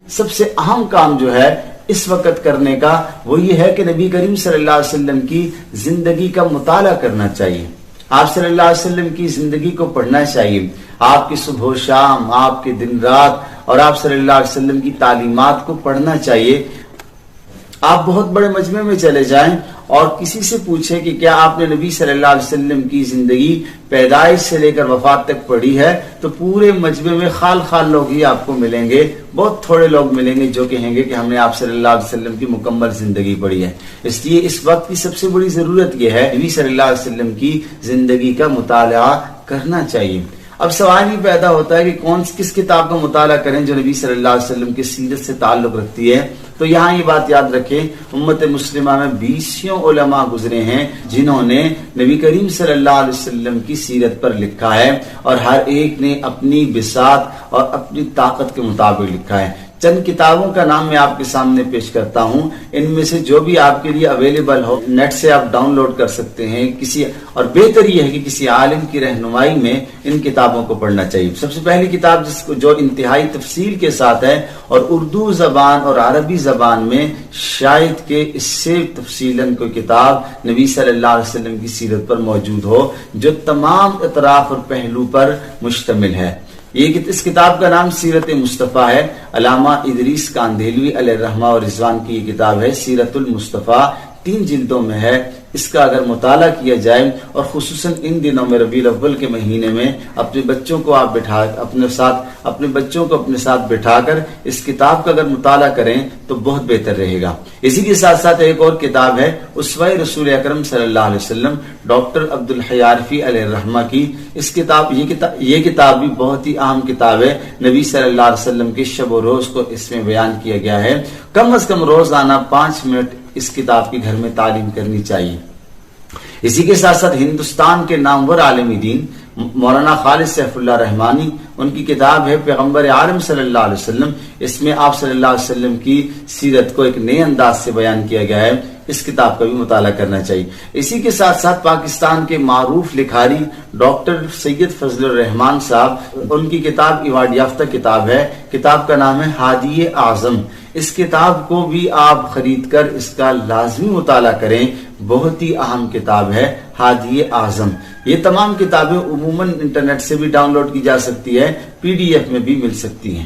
سب سے اہم کام جو ہے اس وقت کرنے کا وہ یہ ہے کہ نبی کریم صلی اللہ علیہ وسلم کی زندگی کا مطالعہ کرنا چاہیے. آپ صلی اللہ علیہ وسلم کی زندگی کو پڑھنا چاہیے. آپ کی صبح و شام، آپ کے دن رات، اور آپ صلی اللہ علیہ وسلم کی تعلیمات کو پڑھنا چاہیے. آپ بہت بڑے مجمع میں چلے جائیں اور کسی سے پوچھیں کہ کیا آپ نے نبی صلی اللہ علیہ وسلم کی زندگی پیدائش سے لے کر وفات تک پڑھی ہے، تو پورے مجمع میں خال خال لوگ ہی آپ کو ملیں گے. بہت تھوڑے لوگ ملیں گے جو کہیں گے کہ ہم نے آپ صلی اللہ علیہ وسلم کی مکمل زندگی پڑھی ہے. اس لیے اس وقت کی سب سے بڑی ضرورت یہ ہے نبی صلی اللہ علیہ وسلم کی زندگی کا مطالعہ کرنا چاہیے. اب سوال یہ پیدا ہوتا ہے کہ کس کتاب کا مطالعہ کریں جو نبی صلی اللہ علیہ وسلم کی سیرت سے تعلق رکھتی ہے. تو یہاں یہ بات یاد رکھیں، امت مسلمہ میں 20 علماء گزرے ہیں جنہوں نے نبی کریم صلی اللہ علیہ وسلم کی سیرت پر لکھا ہے، اور ہر ایک نے اپنی بساط اور اپنی طاقت کے مطابق لکھا ہے. چند کتابوں کا نام میں آپ کے سامنے پیش کرتا ہوں. ان میں سے جو بھی آپ کے لیے اویلیبل ہو نیٹ سے آپ ڈاؤن لوڈ کر سکتے ہیں اور بہتر یہ ہے کہ کسی عالم کی رہنمائی میں ان کتابوں کو پڑھنا چاہیے. سب سے پہلی کتاب جو انتہائی تفصیل کے ساتھ ہے اور اردو زبان اور عربی زبان میں شاید کہ اس سے تفصیلاً کوئی کتاب نبی صلی اللہ علیہ وسلم کی سیرت پر موجود ہو جو تمام اطراف اور پہلو پر مشتمل ہے. اس کتاب کا نام سیرت مصطفیٰ ہے. علامہ ادریس کاندھیلوی علیہ الرحمہ اور رضوان کی یہ کتاب ہے سیرت المصطفیٰ. 3 جلدوں میں ہے. اس کا اگر مطالعہ کیا جائے اور خصوصاً ان دنوں میں ربیع الاول کے مہینے میں اپنے بچوں کو آپ اپنے ساتھ بٹھا کر اس کتاب کا اگر مطالعہ کریں تو بہت بہتر رہے گا. اسی کے ساتھ ساتھ ایک اور کتاب ہے اسوہ رسول اکرم صلی اللہ علیہ وسلم، ڈاکٹر عبد الحی عارفی علیہ الرحمہ کی. یہ کتاب بھی بہت ہی اہم کتاب ہے. نبی صلی اللہ علیہ وسلم کے شب و روز کو اس میں بیان کیا گیا ہے. کم از کم روزانہ 5 منٹ اس کتاب کی گھر میں تعلیم کرنی چاہیے. اسی کے ساتھ ساتھ ہندوستان کے نامور عالم دین مولانا خالد سیف اللہ رحمانی، ان کی کتاب ہے پیغمبر عالم صلی اللہ علیہ وسلم. اس میں آپ صلی اللہ علیہ وسلم کی سیرت کو ایک نئے انداز سے بیان کیا گیا ہے. اس کتاب کا بھی مطالعہ کرنا چاہیے. اسی کے ساتھ ساتھ پاکستان کے معروف لکھاری ڈاکٹر سید فضل الرحمان صاحب، ان کی کتاب ایوارڈ یافتہ کتاب ہے. کتاب کا نام ہے ہادی اعظم. اس کتاب کو بھی آپ خرید کر اس کا لازمی مطالعہ کریں. بہت ہی اہم کتاب ہے ہادی اعظم. یہ تمام کتابیں عموماً انٹرنیٹ سے بھی ڈاؤن لوڈ کی جا سکتی ہے، PDF میں بھی مل سکتی ہیں.